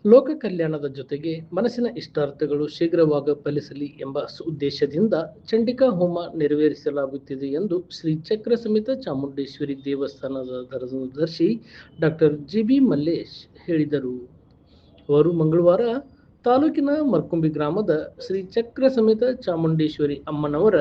ಲೋಕ ಕಲ್ಯಾಣದ ಜೊತೆಗೆ ಮನಸ್ಸಿನ ಇಷ್ಟಾರ್ಥಗಳು ಶೀಘ್ರವಾಗಿ ಫಲಿಸಲಿ ಎಂಬ ಉದ್ದೇಶದಿಂದ ಚಂಡಿಕಾ ಹೋಮ ನೆರವೇರಿಸಲಾಗುತ್ತಿದೆ ಎಂದು ಶ್ರೀ ಚಕ್ರ ಸಮೇತ ಚಾಮುಂಡೇಶ್ವರಿ ದೇವಸ್ಥಾನದ ಧರ್ಮದರ್ಶಿ ಡಾಕ್ಟರ್ ಜಿ.ಬಿ. ಮಲ್ಲೇಶ್ ಹೇಳಿದರು. ಅವರು ಮಂಗಳವಾರ ತಾಲೂಕಿನ ಮರ್ಕುಂಬಿ ಗ್ರಾಮದ ಶ್ರೀ ಚಕ್ರ ಸಮೇತ ಚಾಮುಂಡೇಶ್ವರಿ ಅಮ್ಮನವರ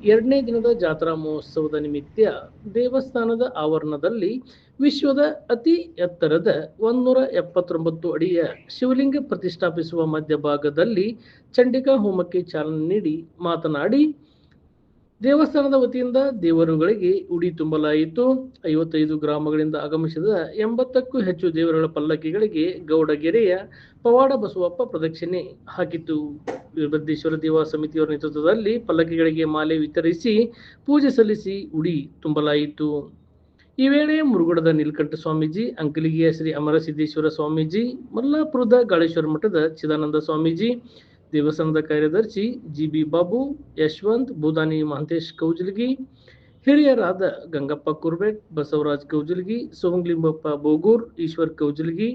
2ನೇ ದಿನದ ಜಾತ್ರಾ ಮಹೋತ್ಸವದ ನಿಮಿತ್ತ ದೇವಸ್ಥಾನದ ಆವರಣದಲ್ಲಿ ವಿಶ್ವದ ಅತಿ ಎತ್ತರದ 179 ಅಡಿಯ ಶಿವಲಿಂಗ ಪ್ರತಿಷ್ಠಾಪಿಸುವ ಮಧ್ಯಭಾಗದಲ್ಲಿ ಚಂಡಿಕಾ ಹೋಮಕ್ಕೆ ಚಾಲನೆ ನೀಡಿ ಮಾತನಾಡಿ, ದೇವಸ್ಥಾನದ ವತಿಯಿಂದ ದೇವರುಗಳಿಗೆ ಉಡಿ ತುಂಬಲಾಯಿತು. 55 ಗ್ರಾಮಗಳಿಂದ ಆಗಮಿಸಿದ 80ಕ್ಕೂ ಹೆಚ್ಚು ದೇವರುಗಳ ಪಲ್ಲಕ್ಕಿಗಳಿಗೆ ಗೌಡಗೆರೆಯ ಪವಾಡ ಬಸವಪ್ಪ ಪ್ರದಕ್ಷಿಣೆ ಹಾಕಿತು. ವೀರಭದ್ರೇಶ್ವರ ದೇವ ಸಮಿತಿಯವರ ನೇತೃತ್ವದಲ್ಲಿ ಪಲ್ಲಕ್ಕಿಗಳಿಗೆ ಮಾಲೆ ವಿತರಿಸಿ ಪೂಜೆ ಸಲ್ಲಿಸಿ ಉಡಿ ತುಂಬಲಾಯಿತು. ಈ ವೇಳೆ ಮುರುಗೋಡದ ನೀಲಕಂಠ ಸ್ವಾಮೀಜಿ, ಅಂಕಲಿಗೆಯ ಶ್ರೀ ಅಮರಸಿದ್ದೇಶ್ವರ ಸ್ವಾಮೀಜಿ, ಮಲ್ಲಾಪುರದ ಗಾಳೇಶ್ವರ ಮಠದ ಚಿದಾನಂದ ಸ್ವಾಮೀಜಿ, ದೇವಸ್ಥಾನದ ಕಾರ್ಯದರ್ಶಿ ಜಿ.ಬಿ. ಬಾಬು, ಯಶವಂತ್, ಭೂದಾನಿ ಮಹಂತೇಶ್ ಕೌಜಲಗಿ, ಹಿರಿಯರಾದ ಗಂಗಪ್ಪ ಕುರ್ಬೆಟ್, ಬಸವರಾಜ್ ಕೌಜಲಗಿ, ಸೋಮಲಿಂಗಪ್ಪ ಬೋಗೂರ್, ಈಶ್ವರ್ ಕೌಜಲಗಿ,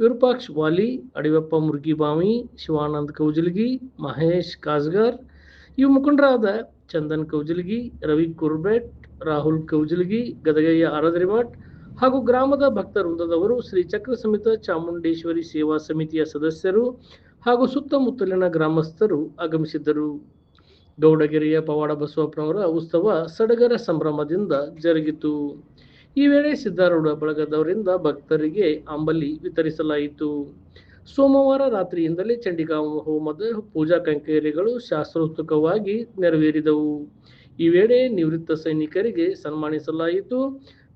ವಿರೂಪಾಕ್ಷ ವಾಲಿ, ಅಡಿವಪ್ಪ ಮುರ್ಗಿಬಾವಿ, ಶಿವಾನಂದ್ ಕೌಜಲಗಿ, ಮಹೇಶ್ ಕಾಜ್ಗಾರ್, ಯುವ ಮುಖಂಡರಾದ ಚಂದನ್ ಕೌಜಲಗಿ, ರವಿ ಕುರ್ಬೆಟ್, ರಾಹುಲ್ ಕೌಜಲಗಿ, ಗದಗಯ್ಯ ಆರಾಧರಿಮಠ್ ಹಾಗೂ ಗ್ರಾಮದ ಭಕ್ತ ವೃಂದದವರು, ಶ್ರೀ ಚಕ್ರ ಸಮೇತ ಚಾಮುಂಡೇಶ್ವರಿ ಸೇವಾ ಸಮಿತಿಯ ಸದಸ್ಯರು ಹಾಗೂ ಸುತ್ತಮುತ್ತಲಿನ ಗ್ರಾಮಸ್ಥರು ಆಗಮಿಸಿದ್ದರು. ಗೌಡಗೆರೆಯ ಪವಾಡ ಬಸವಪ್ಪನವರ ಉತ್ಸವ ಸಡಗರ ಸಂಭ್ರಮದಿಂದ ಜರುಗಿತು. ಈ ವೇಳೆ ಸಿದ್ದಾರೂಢ ಬಳಗದವರಿಂದ ಭಕ್ತರಿಗೆ ಅಂಬಲಿ ವಿತರಿಸಲಾಯಿತು. ಸೋಮವಾರ ರಾತ್ರಿಯಿಂದಲೇ ಚಂಡಿಕಾ ಹೋಮದ ಪೂಜಾ ಕೈಂಕರ್ಯಗಳು ಶಾಸ್ತ್ರೋಕ್ತವಾಗಿ ನೆರವೇರಿದವು. ಈ ವೇಳೆ ನಿವೃತ್ತ ಸೈನಿಕರಿಗೆ ಸನ್ಮಾನಿಸಲಾಯಿತು.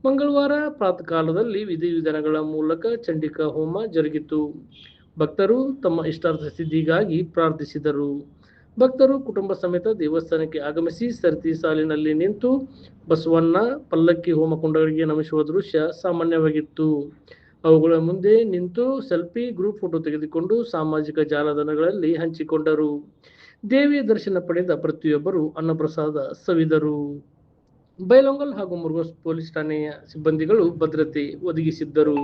ಮಂಗಳವಾರ ಪ್ರಾತಃ ಕಾಲದಲ್ಲಿ ವಿಧಿವಿಧಾನಗಳ ಮೂಲಕ ಚಂಡಿಕಾ ಹೋಮ ಜರುಗಿತು. ಭಕ್ತರು ತಮ್ಮ ಇಷ್ಟಾರ್ಥ ಸಿದ್ಧಿಗಾಗಿ ಪ್ರಾರ್ಥಿಸಿದರು. ಭಕ್ತರು ಕುಟುಂಬ ಸಮೇತ ದೇವಸ್ಥಾನಕ್ಕೆ ಆಗಮಿಸಿ ಸರತಿ ಸಾಲಿನಲ್ಲಿ ನಿಂತು ಬಸವಣ್ಣ ಪಲ್ಲಕ್ಕಿ ಹೋಮಕುಂಡಗಳಿಗೆ ನಮಿಸುವ ದೃಶ್ಯ ಸಾಮಾನ್ಯವಾಗಿತ್ತು. ಅವುಗಳ ಮುಂದೆ ನಿಂತು ಸೆಲ್ಫಿ, ಗ್ರೂಪ್ ಫೋಟೋ ತೆಗೆದುಕೊಂಡು ಸಾಮಾಜಿಕ ಜಾಲತಾಣಗಳಲ್ಲಿ ಹಂಚಿಕೊಂಡರು. ದೇವಿಯ ದರ್ಶನ ಪಡೆದ ಪ್ರತಿಯೊಬ್ಬರು ಅನ್ನಪ್ರಸಾದ ಸವಿದರು. ಬೈಲಹೊಂಗಲ ಹಾಗೂ ಮುರುಗೋಸ್ ಪೊಲೀಸ್ ಠಾಣೆಯ ಸಿಬ್ಬಂದಿಗಳು ಭದ್ರತೆ ಒದಗಿಸಿದ್ದರು.